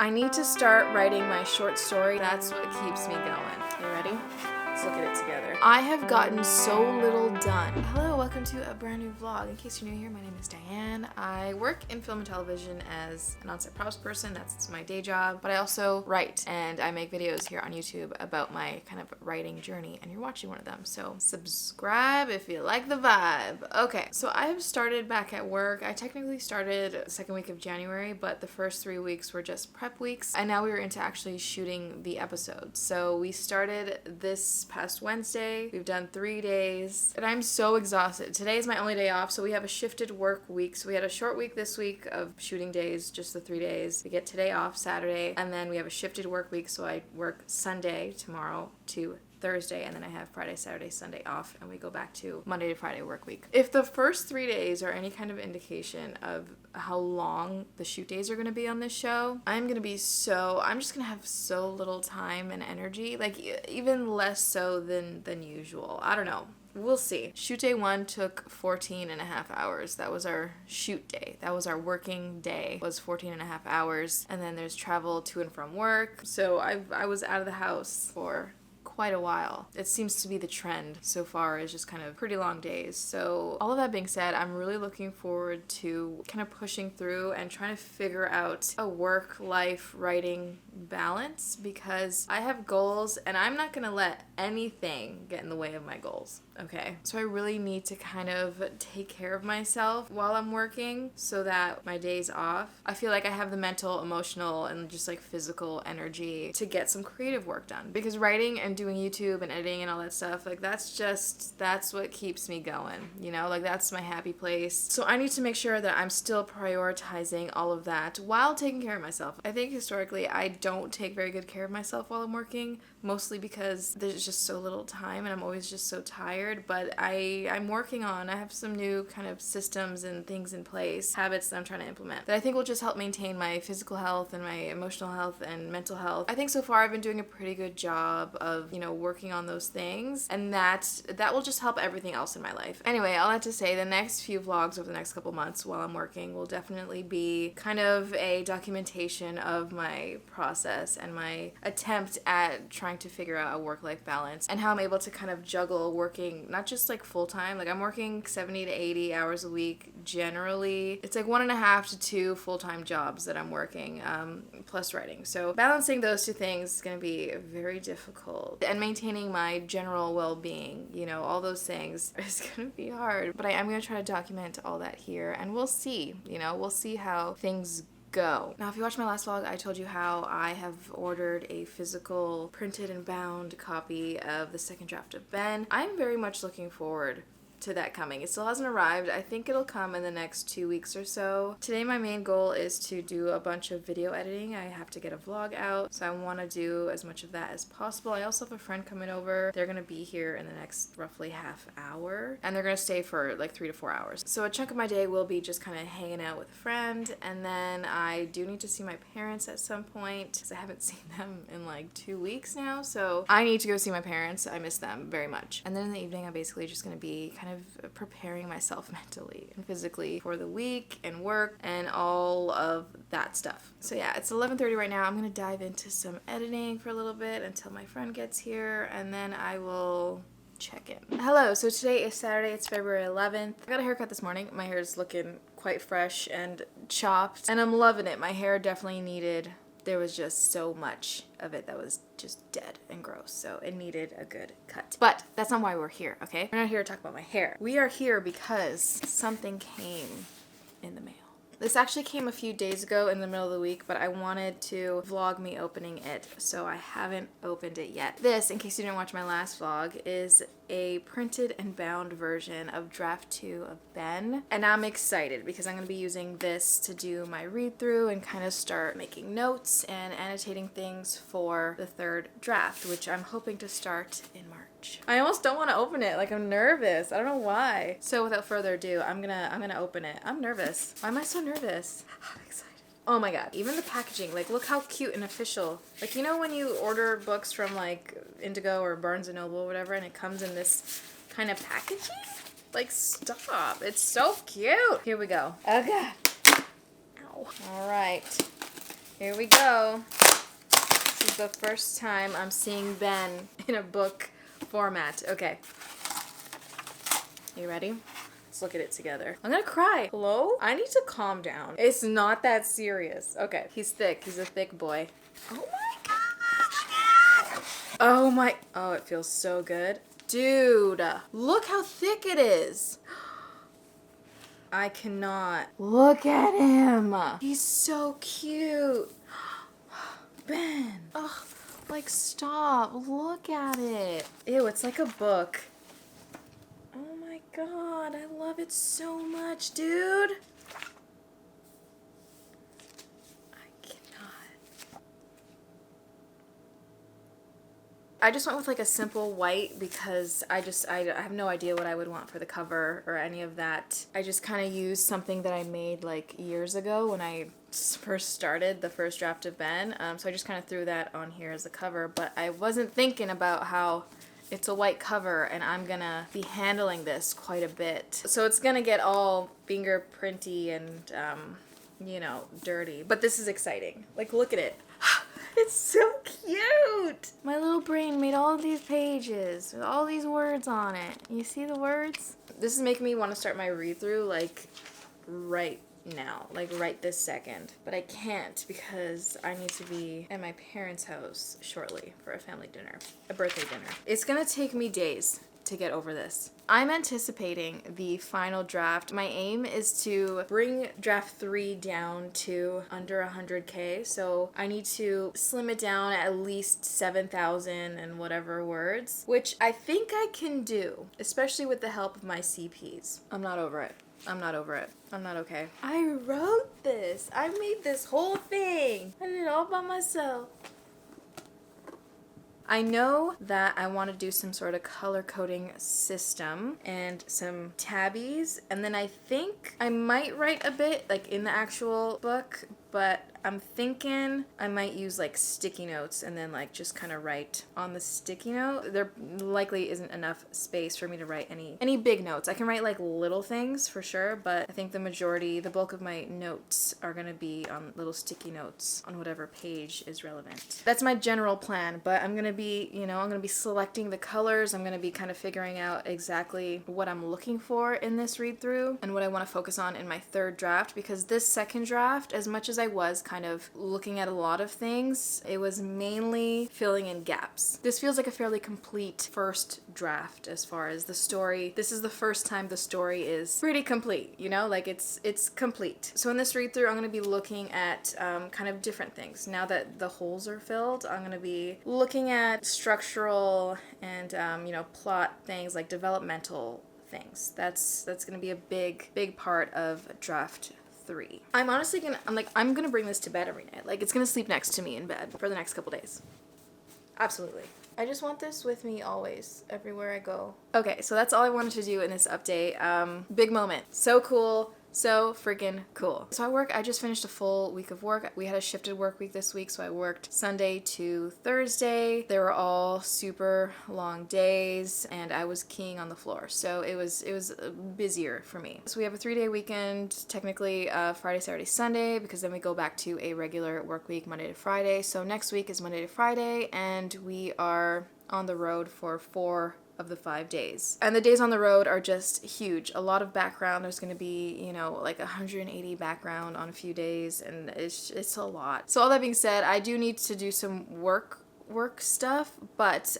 I need to start writing my short story. That's what keeps me going. You ready? Let's look at it together. I have gotten so little done. Hello, welcome to a brand new vlog. In case you're new here, my name is Diane. I work in film and television as an on-set props person. That's my day job. But I also write and I make videos here on YouTube about my kind of writing journey, and you're watching one of them. So subscribe if you like the vibe. Okay, so I have started back at work. I technically started the second week of January, but the first 3 weeks were just prep weeks. And now we were into actually shooting the episodes. So we started this past Wednesday. We've done 3 days and I'm so exhausted. Today is my only day off, so we have a shifted work week. So we had a short week this week of shooting days, just the 3 days. We get today off, Saturday, and then we have a shifted work week, so I work Sunday tomorrow to Thursday, and then I have Friday, Saturday, Sunday off, and we go back to Monday to Friday work week. If the first 3 days are any kind of indication of how long the shoot days are going to be on this show, I'm just going to have so little time and energy, like even less so than usual. I don't know. We'll see. Shoot day 1 took 14 and a half hours. That was our shoot day. That was our working day, was 14 and a half hours. And then there's travel to and from work. So I was out of the house for quite a while. It seems to be the trend so far, is just kind of pretty long days. So all of that being said, I'm really looking forward to kind of pushing through and trying to figure out a work-life writing balance, because I have goals and I'm not going to let anything get in the way of my goals. Okay, so I really need to kind of take care of myself while I'm working so that my days off, I feel like I have the mental, emotional, and just like physical energy to get some creative work done. Because writing and doing YouTube and editing and all that stuff, like that's what keeps me going, you know, like that's my happy place. So I need to make sure that I'm still prioritizing all of that while taking care of myself. I think historically I don't take very good care of myself while I'm working, mostly because there's just so little time and I'm always just so tired. But I'm working on, I have some new kind of systems and things in place, habits that I'm trying to implement that I think will just help maintain my physical health and my emotional health and mental health. I think so far I've been doing a pretty good job of, you know, working on those things, and that will just help everything else in my life. Anyway, all that to say, the next few vlogs over the next couple months while I'm working will definitely be kind of a documentation of my process and my attempt at trying to figure out a work-life balance and how I'm able to kind of juggle working not just like full-time, like I'm working 70 to 80 hours a week generally. It's like 1.5 to 2 full-time jobs that I'm working, plus writing. So balancing those two things is going to be very difficult, and maintaining my general well-being, you know, all those things is going to be hard. But I am going to try to document all that here, and we'll see, you know, we'll see how things go. Now, if you watched my last vlog, I told you how I have ordered a physical printed and bound copy of the second draft of Ben. I'm very much looking forward to that coming. It still hasn't arrived. I think it'll come in the next 2 weeks or so. Today my main goal is to do a bunch of video editing. I have to get a vlog out, so I want to do as much of that as possible. I also have a friend coming over. They're going to be here in the next roughly half hour, and they're going to stay for like 3 to 4 hours. So a chunk of my day will be just kind of hanging out with a friend, and then I do need to see my parents at some point because I haven't seen them in like 2 weeks now, so I need to go see my parents. I miss them very much. And then in the evening I'm basically just going to be kind of preparing myself mentally and physically for the week and work and all of that stuff. So yeah, it's 11:30 right now. I'm gonna dive into some editing for a little bit until my friend gets here, and then I will check in. Hello, so today is Saturday, it's February 11th. I got a haircut this morning. My hair is looking quite fresh and chopped, and I'm loving it. My hair definitely needed, there was just so much of it that was just dead and gross, so it needed a good cut. But that's not why we're here, okay? We're not here to talk about my hair. We are here because something came in the mail. This actually came a few days ago in the middle of the week, but I wanted to vlog me opening it, so I haven't opened it yet. This, in case you didn't watch my last vlog, is a printed and bound version of draft 2 of Ben, and I'm excited because I'm going to be using this to do my read through and kind of start making notes and annotating things for the third draft, which I'm hoping to start in March. I almost don't want to open it, like I'm nervous. I don't know why. So without further ado, I'm gonna open it. I'm nervous. Why am I so nervous? I'm excited. Oh my god, even the packaging, like look how cute and official. Like, you know when you order books from like Indigo or Barnes & Noble or whatever and it comes in this kind of packaging? Like, stop. It's so cute. Here we go. Oh god. Ow. Alright. Here we go. This is the first time I'm seeing Ben in a book format. Okay. You ready? Let's look at it together. I'm gonna cry. Hello? I need to calm down. It's not that serious. Okay. He's thick. He's a thick boy. Oh my gosh. Oh my. Oh, it feels so good. Dude, look how thick it is. I cannot. Look at him. He's so cute. Ben. Ugh, like stop. Look at it. Ew, it's like a book. Oh my god, I love it so much, dude. I cannot. I just went with like a simple white because I have no idea what I would want for the cover or any of that. I just kind of used something that I made like years ago when I first started the first draft of Ben. So I just kind of threw that on here as a cover, but I wasn't thinking about how it's a white cover and I'm gonna be handling this quite a bit. So it's gonna get all fingerprinty and, you know, dirty. But this is exciting. Like, look at it. It's so cute! My little brain made all of these pages with all these words on it. You see the words? This is making me want to start my read-through, like, right now, like right this second, but I can't because I need to be at my parents' house shortly for a family dinner, a birthday dinner. It's gonna take me days to get over this. I'm anticipating the final draft. My aim is to bring draft 3 down to under 100K, so I need to slim it down at least 7,000 and whatever words, which I think I can do, especially with the help of my CPs. I'm not over it. I'm not over it. I'm not okay. I wrote this. I made this whole thing. I did it all by myself. I know that I want to do some sort of color coding system and some tabbies, and then I think I might write a bit like in the actual book, but I'm thinking I might use like sticky notes and then like just kind of write on the sticky note. There likely isn't enough space for me to write any big notes. I can write like little things for sure, but I think the bulk of my notes are gonna be on little sticky notes on whatever page is relevant. That's my general plan, but I'm gonna be, I'm gonna be selecting the colors. I'm gonna be kind of figuring out exactly what I'm looking for in this read through and what I want to focus on in my third draft, because this second draft, as much as I was kind of looking at a lot of things, it was mainly filling in gaps. This feels like a fairly complete first draft as far as the story. This is the first time the story is pretty complete, like it's complete. So in this read through, I'm going to be looking at kind of different things. Now that the holes are filled, I'm going to be looking at structural and, plot things, like developmental things. That's going to be a big part of draft 3. I'm gonna bring this to bed every night. Like, it's gonna sleep next to me in bed for the next couple days. Absolutely. I just want this with me always, everywhere I go. Okay, so that's all I wanted to do in this update. Big moment. So cool. So freaking cool. So I just finished a full week of work. We had a shifted work week this week, so I worked Sunday to Thursday. They were all super long days, and I was keying on the floor, so it was busier for me. So we have a 3-day weekend, technically Friday, Saturday, Sunday, because then we go back to a regular work week Monday to Friday. So next week is Monday to Friday, and we are on the road for 4 of the 5 days. And the days on the road are just huge. A lot of background. There's going to be, like 180 background on a few days, and it's a lot. So all that being said, I do need to do some work stuff, but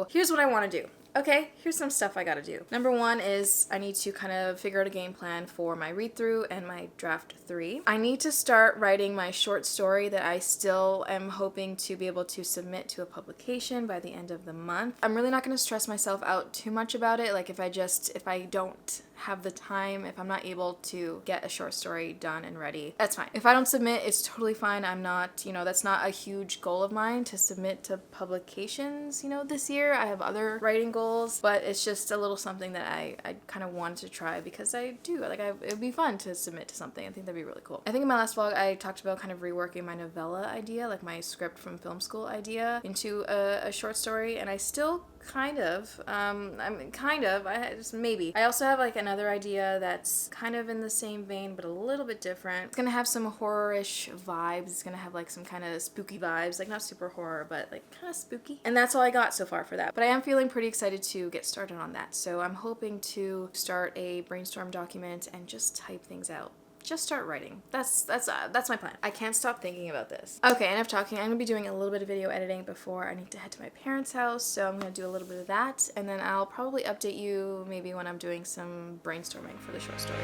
here's what I want to do. Okay, here's some stuff I gotta do. Number 1 is I need to kind of figure out a game plan for my read-through and my draft 3. I need to start writing my short story that I still am hoping to be able to submit to a publication by the end of the month. I'm really not gonna stress myself out too much about it. Like, if I don't have the time, if I'm not able to get a short story done and ready, that's fine. If I don't submit, it's totally fine. I'm not, that's not a huge goal of mine to submit to publications, this year. I have other writing goals, but it's just a little something that I kind of wanted to try because I do, it would be fun to submit to something. I think that'd be really cool. I think in my last vlog, I talked about kind of reworking my novella idea, like my script from film school idea, into a short story, and I still kind of. I mean, kind of. Just maybe. I also have like another idea that's kind of in the same vein, but a little bit different. It's gonna have some horror-ish vibes. It's gonna have like some kind of spooky vibes, like not super horror, but like kind of spooky. And that's all I got so far for that. But I am feeling pretty excited to get started on that. So I'm hoping to start a brainstorm document and just type things out. Just start writing. That's my plan. I can't stop thinking about this. Okay, enough talking. I'm gonna be doing a little bit of video editing before I need to head to my parents' house, so I'm gonna do a little bit of that, and then I'll probably update you maybe when I'm doing some brainstorming for the short story.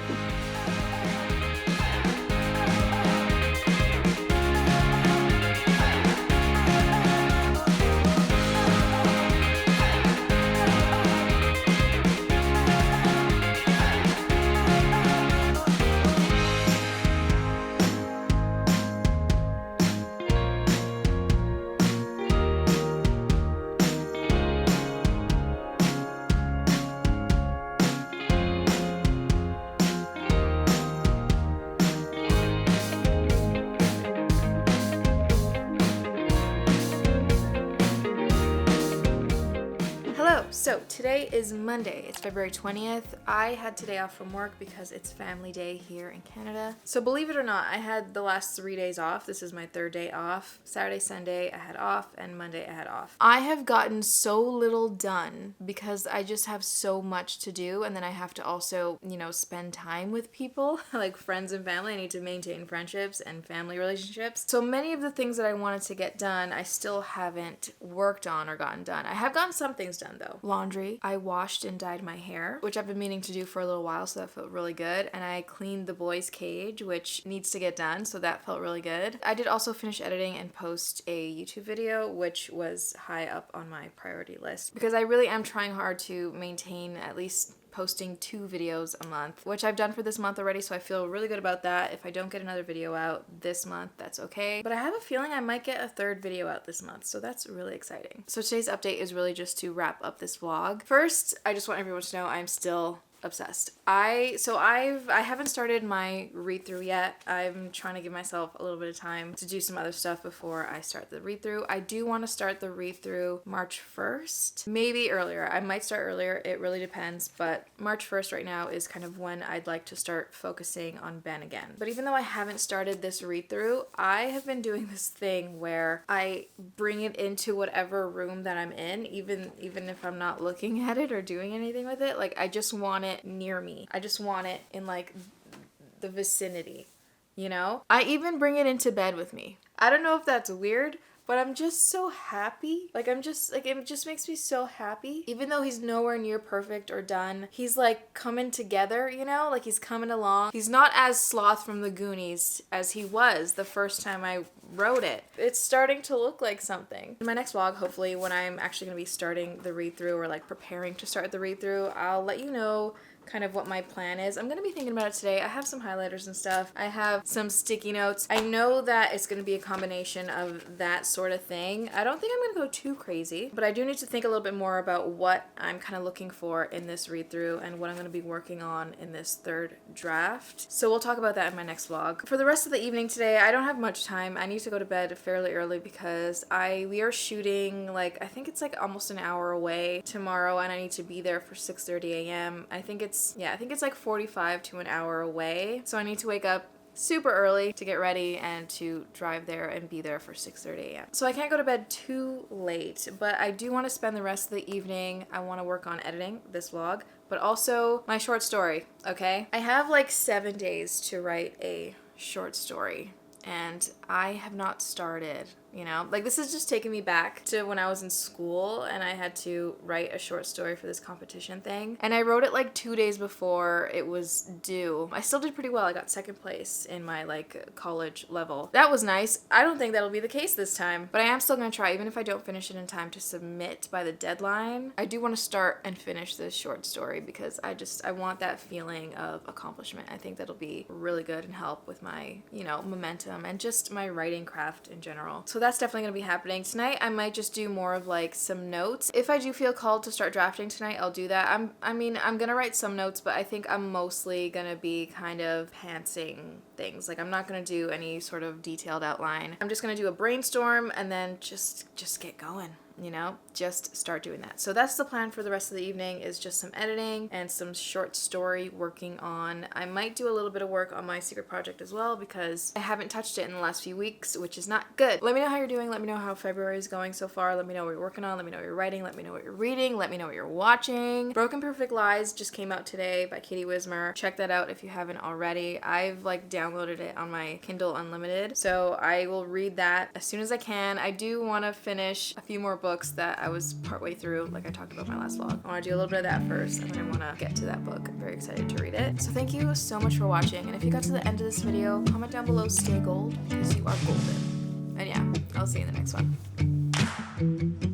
So today is Monday. It's February 20th. I had today off from work because it's family day here in Canada. So believe it or not, I had the last 3 days off. This is my third day off. Saturday, Sunday I had off, and Monday I had off. I have gotten so little done because I just have so much to do, and then I have to also, you know, spend time with people like friends and family. I need to maintain friendships and family relationships. So many of the things that I wanted to get done, I still haven't worked on or gotten done. I have gotten some things done though. Laundry. I washed and dyed my hair, which I've been meaning to do for a little while, so that felt really good. And I cleaned the boys' cage, which needs to get done, so that felt really good. I did also finish editing and post a YouTube video, which was high up on my priority list because I really am trying hard to maintain at least posting 2 videos a month, which I've done for this month already, so I feel really good about that. If I don't get another video out this month, that's okay. But I have a feeling I might get a 3rd video out this month, so that's really exciting. So today's update is really just to wrap up this vlog. First, I just want everyone to know I'm still obsessed. I haven't started my read through yet. I'm trying to give myself a little bit of time to do some other stuff before I start the read through. I do want to start the read through March 1st, maybe earlier. I might start earlier. It really depends, but March 1st right now is kind of when I'd like to start focusing on Ben again. But even though I haven't started this read through, I have been doing this thing where I bring it into whatever room that I'm in, even if I'm not looking at it or doing anything with it. Like, I just want it near me. I just want it in like the vicinity, you know? I even bring it into bed with me. I don't know if that's weird, but I'm just so happy. Like, I'm just like, it just makes me so happy. Even though he's nowhere near perfect or done, he's like coming together, you know? Like, he's coming along. He's not as Sloth from the Goonies as he was the first time I wrote it. It's starting to look like something. In my next vlog, hopefully, when I'm actually gonna be starting the read through or like preparing to start the read through, I'll let you know kind of what my plan is. I'm gonna be thinking about it today. I have some highlighters and stuff. I have some sticky notes. I know that it's gonna be a combination of that sort of thing. I don't think I'm gonna go too crazy, but I do need to think a little bit more about what I'm kind of looking for in this read through and what I'm gonna be working on in this 3rd draft. So we'll talk about that in my next vlog. For the rest of the evening today, I don't have much time. I need to go to bed fairly early because we are shooting, like, I think it's like almost an hour away tomorrow, and I need to be there for 6:30 a.m. I think it's like 45 to an hour away. So I need to wake up super early to get ready and to drive there and be there for 6:30 a.m. So I can't go to bed too late, but I do want to spend the rest of the evening. I want to work on editing this vlog, but also my short story, okay? I have like 7 days to write a short story, and I have not started, you know? Like, this is just taking me back to when I was in school and I had to write a short story for this competition thing. And I wrote it like 2 days before it was due. I still did pretty well. I got 2nd place in my like college level. That was nice. I don't think that'll be the case this time, but I am still gonna try, even if I don't finish it in time to submit by the deadline. I do want to start and finish this short story because I want that feeling of accomplishment. I think that'll be really good and help with my, you know, momentum and just my writing craft in general. So that's definitely gonna be happening. Tonight I might just do more of like some notes. If I do feel called to start drafting tonight, I'll do that. I'm gonna write some notes, but I think I'm mostly gonna be kind of pantsing things. Like, I'm not gonna do any sort of detailed outline. I'm just gonna do a brainstorm and then just get going. you know, just start doing that. So that's the plan for the rest of the evening, is just some editing and some short story working on. I might do a little bit of work on my secret project as well because I haven't touched it in the last few weeks, which is not good. Let me know how you're doing. Let me know how February is going so far. Let me know what you're working on. Let me know what you're writing. Let me know what you're reading. Let me know what you're watching. Broken Perfect Lies just came out today by Katie Wismer. Check that out if you haven't already. I've like downloaded it on my Kindle Unlimited, so I will read that as soon as I can. I do want to finish a few more books that I was partway through, like I talked about in my last vlog. I want to do a little bit of that first, and then I want to get to that book. I'm very excited to read it. So thank you so much for watching, and if you got to the end of this video, comment down below "Stay gold" because you are golden. And yeah, I'll see you in the next one.